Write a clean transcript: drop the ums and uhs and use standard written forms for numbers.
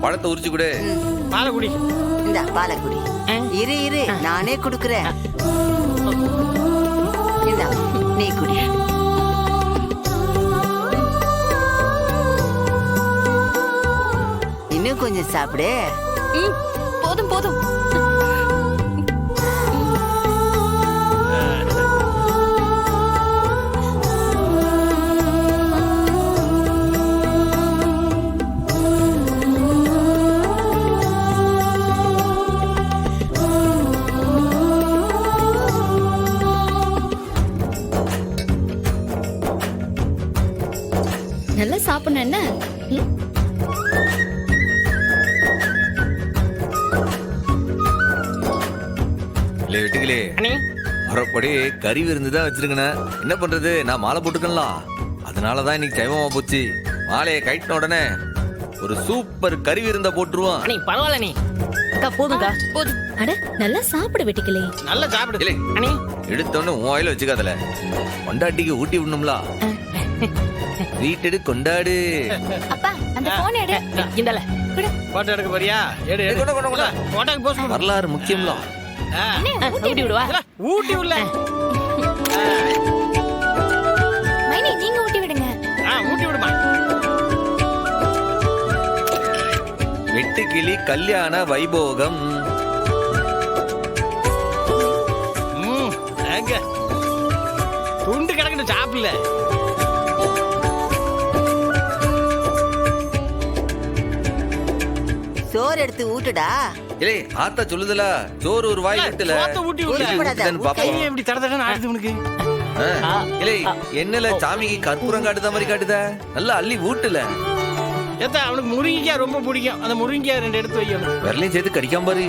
பழத்தை உரிச்சு கொடு. பாலை குடி. இந்த பாலை குடி. இரு நானே குடுக்குறேன். இந்த நீ குடி. இன்னும் கொஞ்சம் சாப்பிடு. போதும் போதும். நல்லா சாப்பிடணும் என்ன? இல்லை வெட்டிகளே, மறுபடி கறி விருந்து தான் வச்சிருக்கேன். என்ன பண்றது, நான் மாலை போட்டுக்கலாம். அதனாலதான் இன்னைக்கு டைமமா போச்சு. மாலையை கட்டின உடனே ஒரு சூப்பர் கறி விருந்த போட்டுருவான். நீ பரவாயில்ல நீ. அக்கா போதும்க்கா. போதும். அட நல்லா சாப்பிட வெட்டிக்கலே. நல்லா சாப்பிடு. இல்லை அண்ணி எடுத்தோன்னு உன் வாயில வச்சுக்காதல. கொண்டாட்டிக்கு ஊட்டி விடணும்ல. வீட்டெடு கொண்டாடு. அப்பா அந்த போன் எடு. இந்தல போட்டோ எடுக்க போறியா? எடு எடு. போட்டோக்கு போஸ்ட் பண்ணு. வரலாறு முக்கியம்ல. ஊட்டி விடுவா. ஊட்டி விடல. மைனி நீங்க ஊட்டி விடுங்க. ஊட்டி விடுமா. வெட்டுக்கிளி கல்யாண வைபோகம். துண்டு கிடக்கணும் சாப்பிடல. சோறு எடுத்து ஊட்டுடா. இல்லை ஆத்தா சொல்லுதல, சோறு ஒரு வாய் கட்டல. ஊட்டி விடல. பாப்போம். எப்படி தட தடன்னு ஆடுது உனக்கு? இல்லை என்னல சாமிக்கு கற்பூரம் காட்டுத மாதிரி காட்டுத. நல்லா அள்ளி ஊட்டுல. ஏத்தா அவனுக்கு முருங்கைக்காய் ரொம்ப பிடிக்கும். அந்த முருங்கைக்காய் 2 எடுத்து வைக்கணும். விரலையும் சேர்த்து கடிக்காம பாரு.